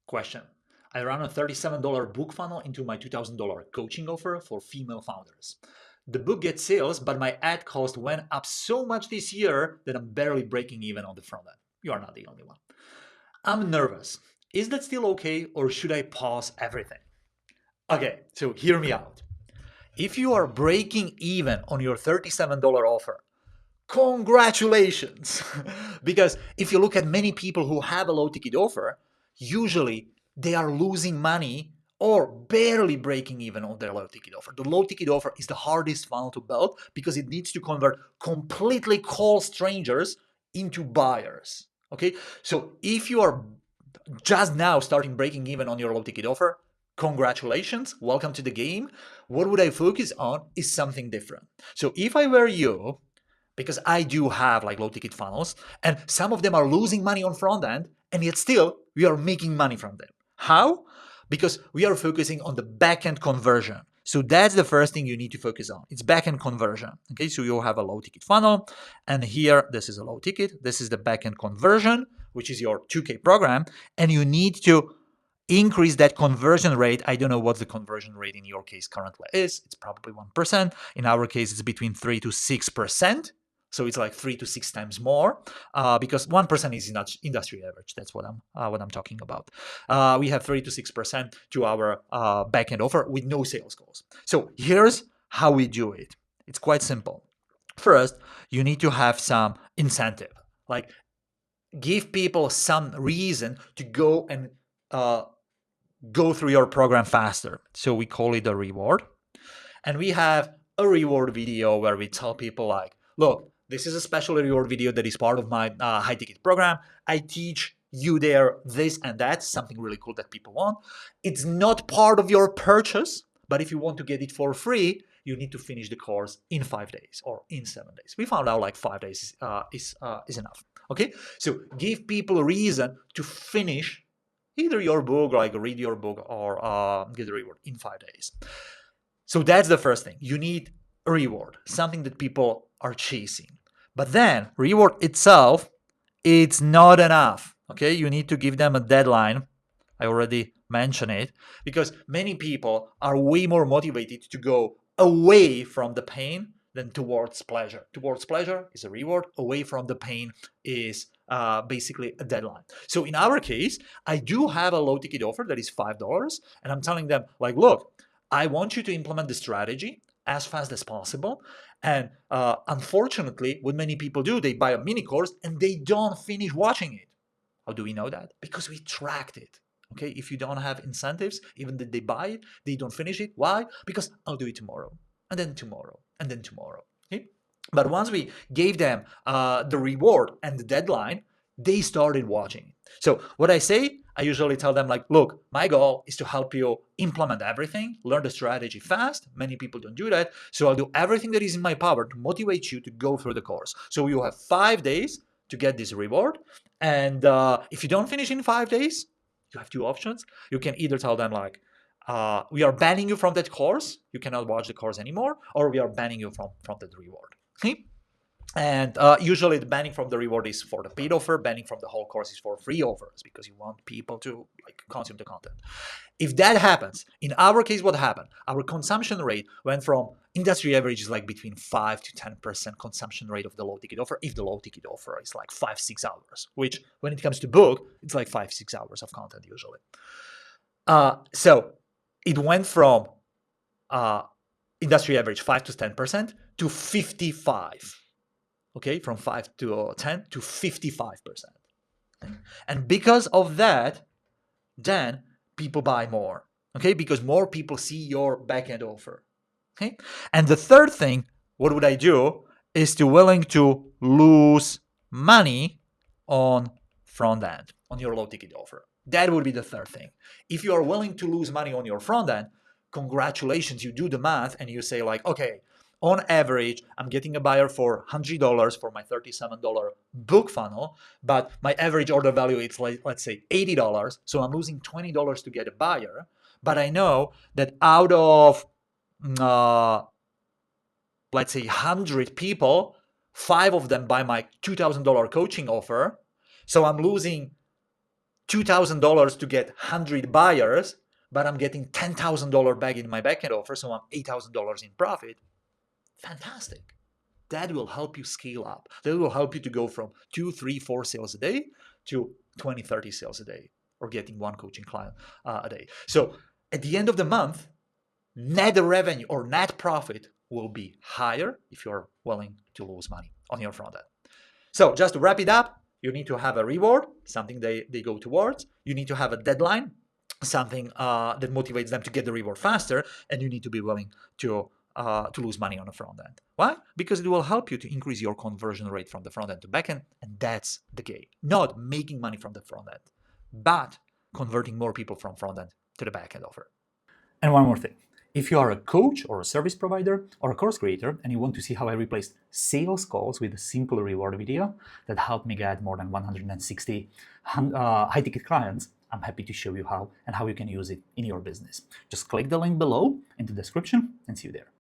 Question. I ran a $37 book funnel into my $2,000 coaching offer for female founders. The book gets sales, but my ad cost went up so much this year that I'm barely breaking even on the front end. You are not the only one. I'm nervous. Is that still okay, or should I pause everything? Okay, so hear me out. If you are breaking even on your $37 offer, congratulations! Because if you look at many people who have a low ticket offer, usually they are losing money or barely breaking even on their low ticket offer. The low ticket offer is the hardest funnel to build because it needs to convert completely cold strangers into buyers. Okay, so if you are just now starting breaking even on your low ticket offer, congratulations, welcome to the game. What would I focus on is something different. So if I were you, because I do have like low ticket funnels, and some of them are losing money on front end, and yet still we are making money from them. How? Because we are focusing on the back end conversion. So that's the first thing you need to focus on. It's back end conversion. Okay, so you'll have a low ticket funnel, and here this is a low ticket. This is the back end conversion, which is your 2K program, and you need to increase that conversion rate. I don't know what the conversion rate in your case currently is. It's probably 1%. In our case, it's between 3 to 6%. So it's like 3 to 6 times more because 1% is not industry average. That's what I'm talking about. We have 3 to 6% to our backend offer with no sales calls. So here's how we do it. It's quite simple. First, you need to have some incentive, like give people some reason to go and go through your program faster. So we call it a reward. And we have a reward video where we tell people like, look, this is a special reward video that is part of my high ticket program. I teach you there this and that, something really cool that people want. It's not part of your purchase, but if you want to get it for free, you need to finish the course in 5 days or in 7 days. We found out like 5 days is enough. Okay, so give people a reason to finish either your book, like read your book, or get a reward in 5 days. So that's the first thing. You need a reward, something that people are chasing. But then reward itself, it's not enough. Okay, you need to give them a deadline. I already mentioned it because many people are way more motivated to go away from the pain than towards pleasure. Towards pleasure is a reward. Away from the pain is basically a deadline. So in our case, I do have a low ticket offer that is $5, and I'm telling them like, look, I want you to implement the strategy as fast as possible. And unfortunately, what many people do, they buy a mini course and they don't finish watching it. How do we know that? Because we tracked it. Okay, if you don't have incentives, even that they buy it, they don't finish it. Why? Because I'll do it tomorrow, and then tomorrow, and then tomorrow. Okay? But once we gave them the reward and the deadline, they started watching. So what I say, I usually tell them like, look, my goal is to help you implement everything, learn the strategy fast. Many people don't do that. So I'll do everything that is in my power to motivate you to go through the course. So you have 5 days to get this reward. And if you don't finish in 5 days, you have two options. You can either tell them like, we are banning you from that course. You cannot watch the course anymore, or we are banning you from that reward. Okay? And usually the banning from the reward is for the paid offer. Banning from the whole course is for free offers because you want people to like consume the content. If that happens, in our case, what happened? Our consumption rate went from industry average is like between 5 to 10% consumption rate of the low ticket offer. If the low ticket offer is like 5-6 hours, which when it comes to book, it's like 5-6 hours of content usually. So it went from industry average 5 to 10% to 55. Okay, from 5 to 10 to 55%. And because of that, then people buy more. Okay, because more people see your backend offer. Okay, and the third thing, what would I do, is to willing to lose money on front end, on your low ticket offer. That would be the third thing. If you are willing to lose money on your front end, congratulations, you do the math and you say like, okay, on average, I'm getting a buyer for $100 for my $37 book funnel, but my average order value is like, let's say $80. So I'm losing $20 to get a buyer. But I know that out of, let's say 100 people, 5 of them buy my $2,000 coaching offer. So I'm losing $2,000 to get 100 buyers, but I'm getting $10,000 back in my backend offer, so I'm $8,000 in profit. Fantastic. That will help you scale up. That will help you to go from 2, 3, 4 sales a day to 20, 30 sales a day, or getting one coaching client a day. So at the end of the month, net revenue or net profit will be higher if you're willing to lose money on your front end. So just to wrap it up, you need to have a reward, something they go towards. You need to have a deadline, something that motivates them to get the reward faster, and you need to be willing to lose money on the front end. Why? Because it will help you to increase your conversion rate from the front end to back end, and that's the game. Not making money from the front end, but converting more people from front end to the back end offer. And one more thing. If you are a coach or a service provider or a course creator and you want to see how I replaced sales calls with a simple reward video that helped me get more than 160 high-ticket clients, I'm happy to show you how and how you can use it in your business. Just click the link below in the description and see you there.